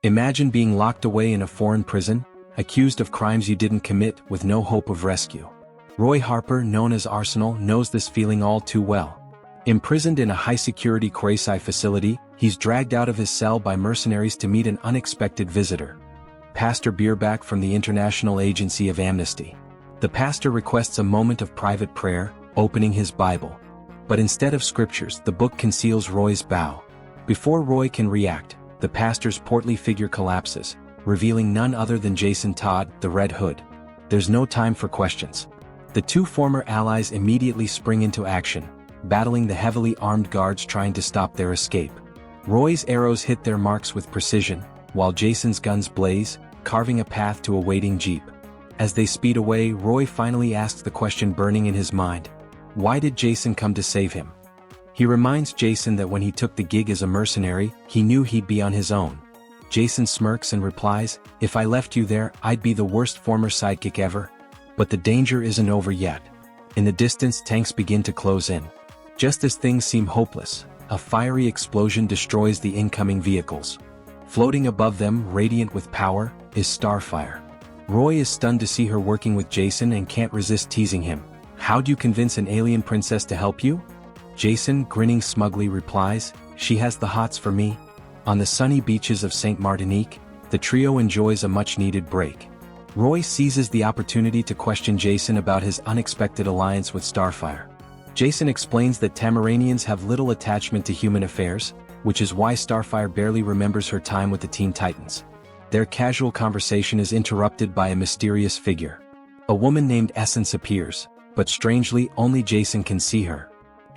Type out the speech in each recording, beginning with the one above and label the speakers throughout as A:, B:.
A: Imagine being locked away in a foreign prison, accused of crimes you didn't commit with no hope of rescue. Roy Harper, known as Arsenal, knows this feeling all too well. Imprisoned in a high-security quasi facility, he's dragged out of his cell by mercenaries to meet an unexpected visitor. Pastor Bierback from the International Agency of Amnesty. The pastor requests a moment of private prayer, opening his Bible. But instead of scriptures, the book conceals Roy's bow. Before Roy can react, the pastor's portly figure collapses, revealing none other than Jason Todd, the Red Hood. There's no time for questions. The two former allies immediately spring into action, battling the heavily armed guards trying to stop their escape. Roy's arrows hit their marks with precision, while Jason's guns blaze, carving a path to a waiting jeep. As they speed away, Roy finally asks the question burning in his mind. Why did Jason come to save him? He reminds Jason that when he took the gig as a mercenary, he knew he'd be on his own. Jason smirks and replies, "If I left you there, I'd be the worst former sidekick ever." But the danger isn't over yet. In the distance, tanks begin to close in. Just as things seem hopeless, a fiery explosion destroys the incoming vehicles. Floating above them, radiant with power, is Starfire. Roy is stunned to see her working with Jason and can't resist teasing him. "How'd you convince an alien princess to help you?" Jason, grinning smugly, replies, "She has the hots for me." On the sunny beaches of St. Martinique, the trio enjoys a much-needed break. Roy seizes the opportunity to question Jason about his unexpected alliance with Starfire. Jason explains that Tamaranians have little attachment to human affairs, which is why Starfire barely remembers her time with the Teen Titans. Their casual conversation is interrupted by a mysterious figure. A woman named Essence appears, but strangely only Jason can see her.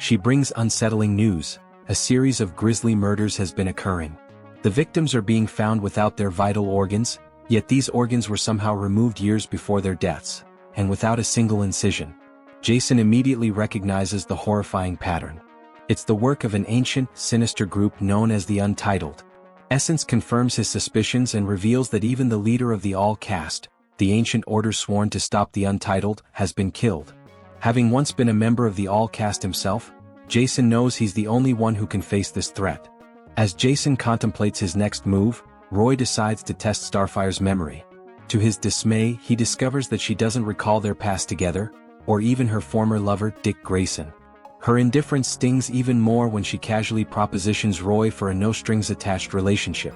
A: She brings unsettling news. A series of grisly murders has been occurring. The victims are being found without their vital organs, yet these organs were somehow removed years before their deaths, and without a single incision. Jason immediately recognizes the horrifying pattern. It's the work of an ancient, sinister group known as the Untitled. Essence confirms his suspicions and reveals that even the leader of the All-Caste, the ancient order sworn to stop the Untitled, has been killed. Having once been a member of the All-Caste himself, Jason knows he's the only one who can face this threat. As Jason contemplates his next move, Roy decides to test Starfire's memory. To his dismay, he discovers that she doesn't recall their past together, or even her former lover, Dick Grayson. Her indifference stings even more when she casually propositions Roy for a no-strings-attached relationship.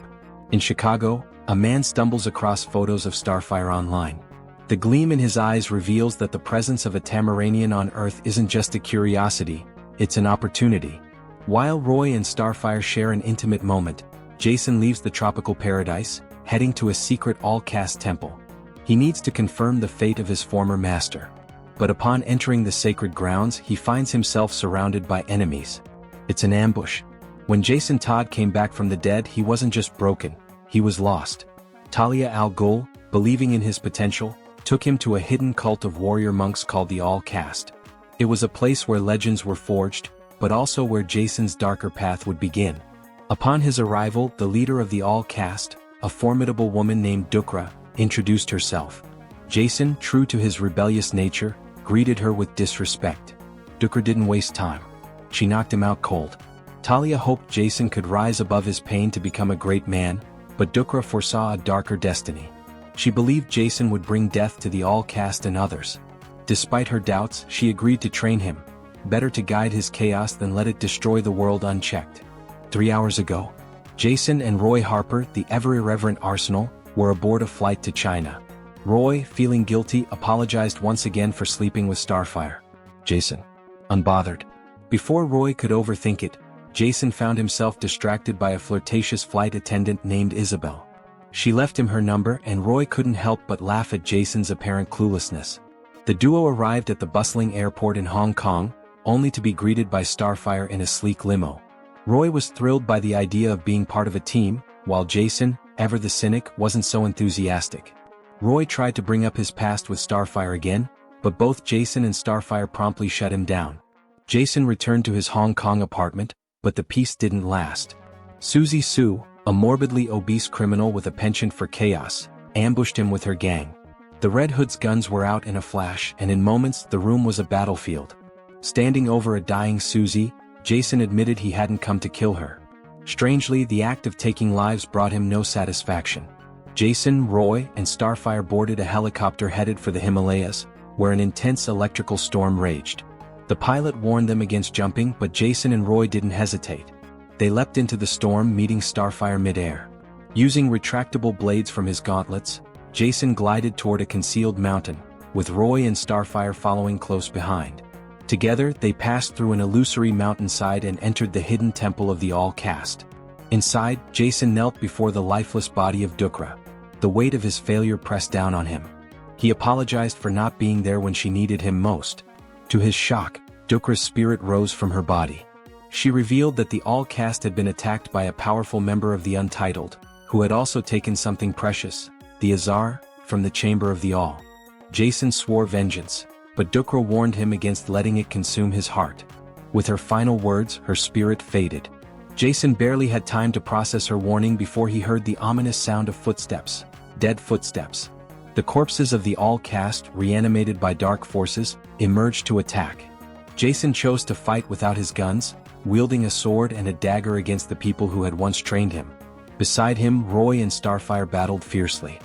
A: In Chicago, a man stumbles across photos of Starfire online. The gleam in his eyes reveals that the presence of a Tamaranian on Earth isn't just a curiosity, it's an opportunity. While Roy and Starfire share an intimate moment, Jason leaves the tropical paradise, heading to a secret all-caste temple. He needs to confirm the fate of his former master. But upon entering the sacred grounds, he finds himself surrounded by enemies. It's an ambush. When Jason Todd came back from the dead, he wasn't just broken, he was lost. Talia al Ghul, believing in his potential, took him to a hidden cult of warrior monks called the All-Caste. It was a place where legends were forged, but also where Jason's darker path would begin. Upon his arrival, the leader of the All-Caste, a formidable woman named Dukra, introduced herself. Jason, true to his rebellious nature, greeted her with disrespect. Dukra didn't waste time. She knocked him out cold. Talia hoped Jason could rise above his pain to become a great man, but Dukra foresaw a darker destiny. She believed Jason would bring death to the All-Caste and others. Despite her doubts, she agreed to train him. Better to guide his chaos than let it destroy the world unchecked. 3 hours ago, Jason and Roy Harper, the ever-irreverent Arsenal, were aboard a flight to China. Roy, feeling guilty, apologized once again for sleeping with Starfire. Jason, unbothered. Before Roy could overthink it, Jason found himself distracted by a flirtatious flight attendant named Isabel. She left him her number and Roy couldn't help but laugh at Jason's apparent cluelessness. The duo arrived at the bustling airport in Hong Kong, only to be greeted by Starfire in a sleek limo. Roy was thrilled by the idea of being part of a team, while Jason, ever the cynic, wasn't so enthusiastic. Roy tried to bring up his past with Starfire again, but both Jason and Starfire promptly shut him down. Jason returned to his Hong Kong apartment, but the peace didn't last. Susie Sue, a morbidly obese criminal with a penchant for chaos, ambushed him with her gang. The Red Hood's guns were out in a flash, and in moments the room was a battlefield. Standing over a dying Susie, Jason admitted he hadn't come to kill her. Strangely, the act of taking lives brought him no satisfaction. Jason, Roy, and Starfire boarded a helicopter headed for the Himalayas, where an intense electrical storm raged. The pilot warned them against jumping, but Jason and Roy didn't hesitate. They leapt into the storm, meeting Starfire mid-air. Using retractable blades from his gauntlets, Jason glided toward a concealed mountain, with Roy and Starfire following close behind. Together, they passed through an illusory mountainside and entered the hidden temple of the All-Caste. Inside, Jason knelt before the lifeless body of Dukra. The weight of his failure pressed down on him. He apologized for not being there when she needed him most. To his shock, Dukra's spirit rose from her body. She revealed that the All-Caste had been attacked by a powerful member of the Untitled, who had also taken something precious, the Azar, from the chamber of the All. Jason swore vengeance, but Dukra warned him against letting it consume his heart. With her final words, her spirit faded. Jason barely had time to process her warning before he heard the ominous sound of footsteps, dead footsteps. The corpses of the All-Caste, reanimated by dark forces, emerged to attack. Jason chose to fight without his guns, wielding a sword and a dagger against the people who had once trained him. Beside him, Roy and Starfire battled fiercely.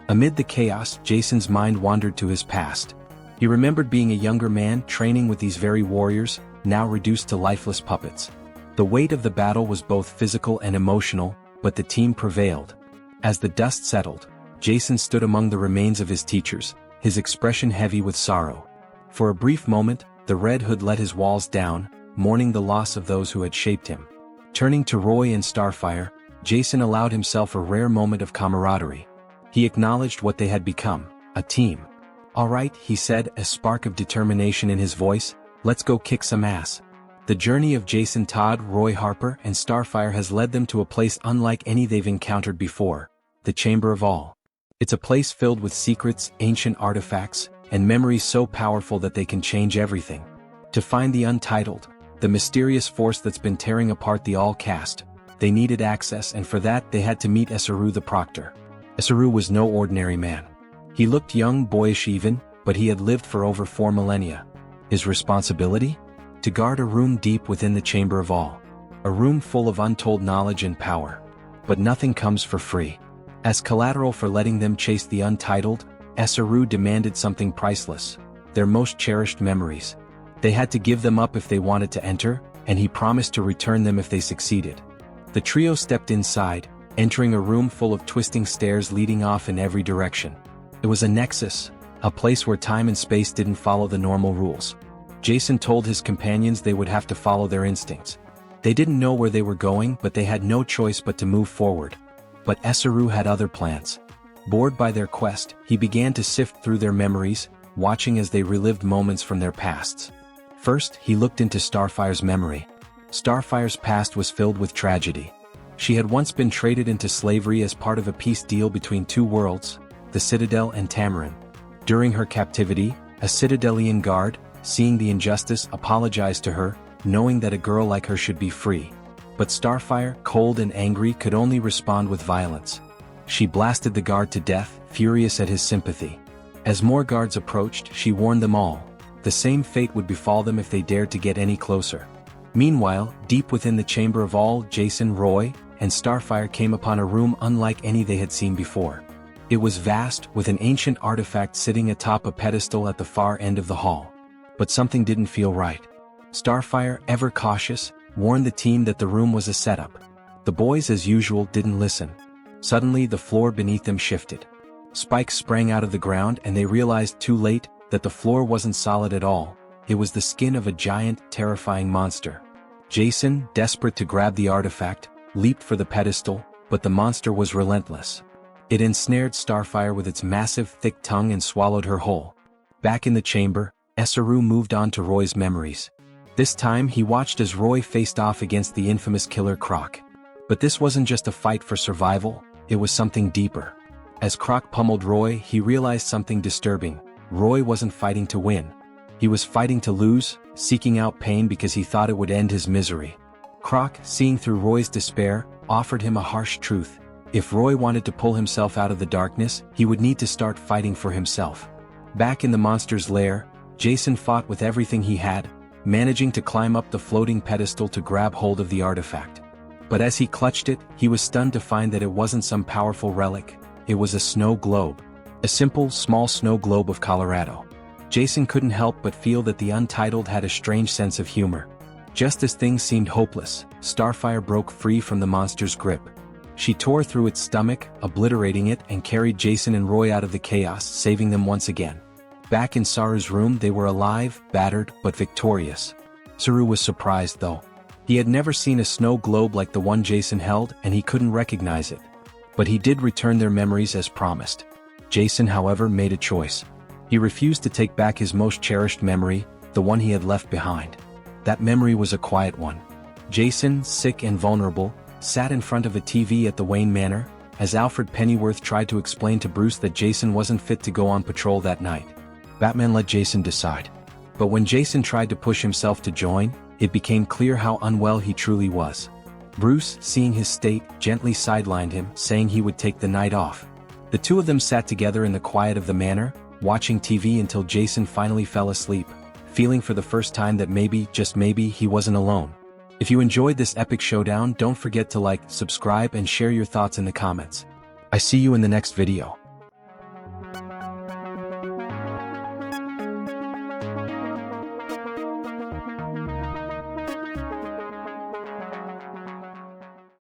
A: Amid the chaos, Jason's mind wandered to his past. He remembered being a younger man training with these very warriors, now reduced to lifeless puppets. The weight of the battle was both physical and emotional, but the team prevailed. As the dust settled, Jason stood among the remains of his teachers, his expression heavy with sorrow. For a brief moment, the Red Hood let his walls down, mourning the loss of those who had shaped him. Turning to Roy and Starfire, Jason allowed himself a rare moment of camaraderie. He acknowledged what they had become, a team. "All right," he said, a spark of determination in his voice, "let's go kick some ass." The journey of Jason Todd, Roy Harper, and Starfire has led them to a place unlike any they've encountered before, the Chamber of All. It's a place filled with secrets, ancient artifacts, and memories so powerful that they can change everything. To find the Untitled, the mysterious force that's been tearing apart the All-Caste, they needed access, and for that they had to meet Esaru the Proctor. Esaru was no ordinary man. He looked young, boyish even, but he had lived for over 4 millennia. His responsibility? To guard a room deep within the Chamber of All. A room full of untold knowledge and power. But nothing comes for free. As collateral for letting them chase the Untitled, Esaru demanded something priceless, their most cherished memories. They had to give them up if they wanted to enter, and he promised to return them if they succeeded. The trio stepped inside, entering a room full of twisting stairs leading off in every direction. It was a nexus, a place where time and space didn't follow the normal rules. Jason told his companions they would have to follow their instincts. They didn't know where they were going, but they had no choice but to move forward. But Esaru had other plans. Bored by their quest, he began to sift through their memories, watching as they relived moments from their pasts. First, he looked into Starfire's memory. Starfire's past was filled with tragedy. She had once been traded into slavery as part of a peace deal between two worlds, the Citadel and Tamarin. During her captivity, a Citadelian guard, seeing the injustice, apologized to her, knowing that a girl like her should be free. But Starfire, cold and angry, could only respond with violence. She blasted the guard to death, furious at his sympathy. As more guards approached, she warned them all. The same fate would befall them if they dared to get any closer. Meanwhile, deep within the Chamber of All, Jason, Roy, and Starfire came upon a room unlike any they had seen before. It was vast, with an ancient artifact sitting atop a pedestal at the far end of the hall. But something didn't feel right. Starfire, ever cautious, warned the team that the room was a setup. The boys, as usual, didn't listen. Suddenly, the floor beneath them shifted. Spikes sprang out of the ground, and they realized too late that the floor wasn't solid at all. It was the skin of a giant, terrifying monster. Jason, desperate to grab the artifact, leaped for the pedestal, but the monster was relentless. It ensnared Starfire with its massive, thick tongue and swallowed her whole. Back in the chamber, Esaru moved on to Roy's memories. This time he watched as Roy faced off against the infamous killer Croc. But this wasn't just a fight for survival, it was something deeper. As Croc pummeled Roy, he realized something disturbing. Roy wasn't fighting to win. He was fighting to lose, seeking out pain because he thought it would end his misery. Croc, seeing through Roy's despair, offered him a harsh truth. If Roy wanted to pull himself out of the darkness, he would need to start fighting for himself. Back in the monster's lair, Jason fought with everything he had, managing to climb up the floating pedestal to grab hold of the artifact. But as he clutched it, he was stunned to find that it wasn't some powerful relic. It was a snow globe. A simple, small snow globe of Colorado. Jason couldn't help but feel that the Untitled had a strange sense of humor. Just as things seemed hopeless, Starfire broke free from the monster's grip. She tore through its stomach, obliterating it, and carried Jason and Roy out of the chaos, saving them once again. Back in Saru's room, they were alive, battered, but victorious. Saru was surprised though. He had never seen a snow globe like the one Jason held, and he couldn't recognize it. But he did return their memories as promised. Jason, however, made a choice. He refused to take back his most cherished memory, the one he had left behind. That memory was a quiet one. Jason, sick and vulnerable, sat in front of a TV at the Wayne Manor, as Alfred Pennyworth tried to explain to Bruce that Jason wasn't fit to go on patrol that night. Batman let Jason decide. But when Jason tried to push himself to join, it became clear how unwell he truly was. Bruce, seeing his state, gently sidelined him, saying he would take the night off. The two of them sat together in the quiet of the manor, watching TV until Jason finally fell asleep, feeling for the first time that maybe, just maybe, he wasn't alone. If you enjoyed this epic showdown, don't forget to like, subscribe, and share your thoughts in the comments. I see you in the next video.